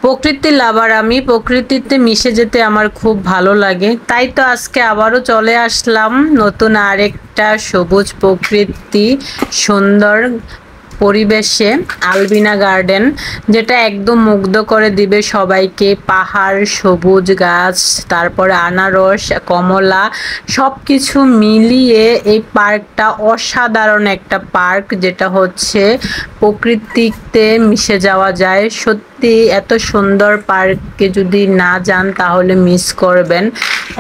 প্রকৃতি লাভার আমি, প্রকৃতিতে মিশে যেতে আমার খুব ভালো লাগে। তাই তো আজকে আবারও চলে আসলাম নতুন আরেকটা সবুজ প্রকৃতি সুন্দর পরিবেশে, আলবিনা গার্ডেন, যেটা একদম মুগ্ধ করে দিবে সবাইকে। পাহাড়, সবুজ গাছ, তারপরে আনারস, কমলা, সব কিছু মিলিয়ে এই পার্কটা অসাধারণ একটা পার্ক, যেটা হচ্ছে প্রকৃতিতে মিশে যাওয়া যায়। সত্যি এত সুন্দর পার্কে যদি না যান তাহলে মিস করবেন।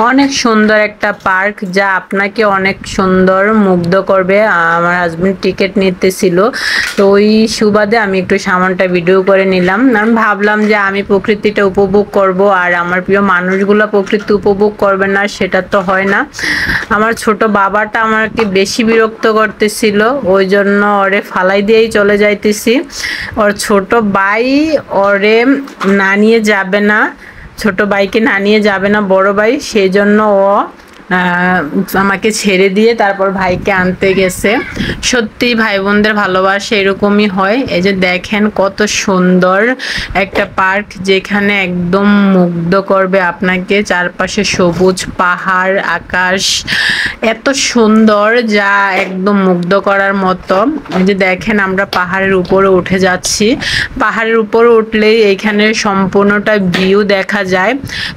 অনেক সুন্দর একটা পার্ক, যা আপনাকে অনেক সুন্দর মুগ্ধ করবে। আমার হাজবেন্ড টিকিট নিতেছিল, তো ওই সুবাদে আমি একটু সামানটা ভিডিও করে নিলাম। আমি ভাবলাম যে আমি প্রকৃতিটা উপভোগ করব, আর আমার প্রিয় মানুষগুলো প্রকৃতি উপভোগ করবে না, সেটা তো হয় না। আমার ছোট বাবাটা আমাকে বেশি বিরক্ত করতেছিল, ওই জন্য ওরে ফালাই দিয়েই চলে যাইতেছি। ওর ছোট ভাই ওরে না নিয়ে যাবে না, ছোট ভাইকে না নিয়ে যাবে না বড় ভাই, সেই জন্য ও আমাকে ছেড়ে দিয়ে তারপর ভাইকে আনতে গেছে। সত্যি ভাই বোনদের ভালোবাসা এরকমই হয়। এই যে দেখেন কত সুন্দর একটা পার্ক, যেখানে একদম মুগ্ধ করবে আপনাকে। চারপাশে সবুজ পাহাড়, আকাশ এত সুন্দর, যা একদম মুগ্ধ করার মতো। এই যে দেখেন আমরা পাহাড়ের উপরে উঠে যাচ্ছি। পাহাড়ের উপরে উঠলেই এইখানে সম্পূর্ণটা ভিউ দেখা যায়।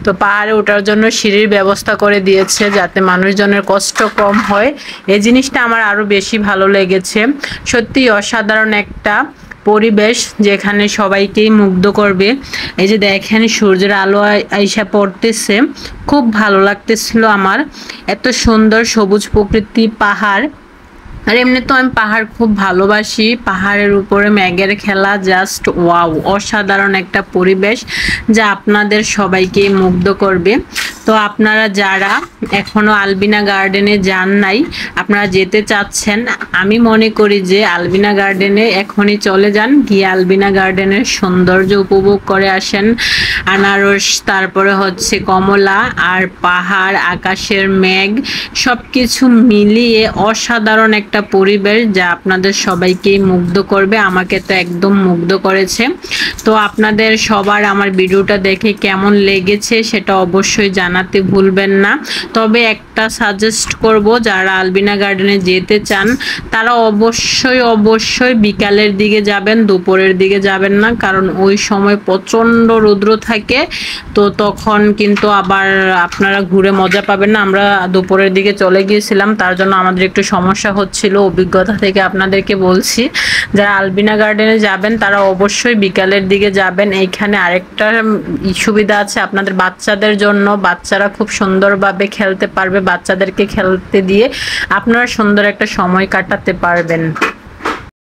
তো পাহাড়ে ওঠার জন্য সিঁড়ির ব্যবস্থা করে দিয়েছে, যাতে মানুষজনের কষ্ট কম হয়। এই জিনিসটা আমার আরো বেশি ভালো লেগেছে। সত্যি অসাধারণ একটা পরিবেশ, যেখানে সবাইকেই মুগ্ধ করবে। এই যে দেখেন সূর্যের আলো আইসা পড়তেছে, খুব ভালো লাগতেছিল আমার। এত সুন্দর সবুজ প্রকৃতি, পাহাড়। আর এমনি তো আমি পাহাড় খুব ভালোবাসি। পাহাড়ের উপরে মেঘের খেলা জাস্ট ওয়াও, অসাধারণ একটা পরিবেশ, যা আপনাদের সবাইকেই মুগ্ধ করবে। তো আপনারা যারা এখনো আলবিনা গার্ডেনে যান নাই, আপনারা যেতে চাচ্ছেন, আমি মনে করি যে আলবিনা গার্ডেনে এখনই চলে যান, গিয়ে আলবিনা গার্ডেনের সৌন্দর্য উপভোগ করে আসেন। আনারস, তারপরে হচ্ছে কমলা, আর পাহাড়, আকাশের মেঘ, সব কিছু মিলিয়ে অসাধারণ একটা পরিবেশ, যা আপনাদের সবাইকেই মুগ্ধ করবে। আমাকে তো একদম মুগ্ধ করেছে। তো আপনাদের সবার আমার ভিডিওটা দেখে কেমন লেগেছে সেটা অবশ্যই জানাতে ভুলবেন না। তবে একটা সাজেস্ট করব, যারা আলবিনা গার্ডেনে যেতে চান তারা অবশ্যই বিকালের দিকে যাবেন, দুপুরের দিকে যাবেন না, কারণ ওই সময় প্রচণ্ড রৌদ্র থাকে। তো তখন কিন্তু আবার আপনারা ঘুরে মজা পাবেন না। আমরা দুপুরের দিকে চলে গিয়েছিলাম, তার জন্য আমাদের একটু সমস্যা হচ্ছিল। অভিজ্ঞতা থেকে আপনাদেরকে বলছি, যারা আলবিনা গার্ডেনে যাবেন তারা অবশ্যই বিকালের দিকে যাবেন। এইখানে আরেকটা সুবিধা আছে আপনাদের বাচ্চাদের জন্য, বাচ্চারা খুব সুন্দরভাবে খেলতে পারবে। বাচ্চাদেরকে খেলতে দিয়ে আপনারা সুন্দর একটা সময় কাটাতে পারবেন।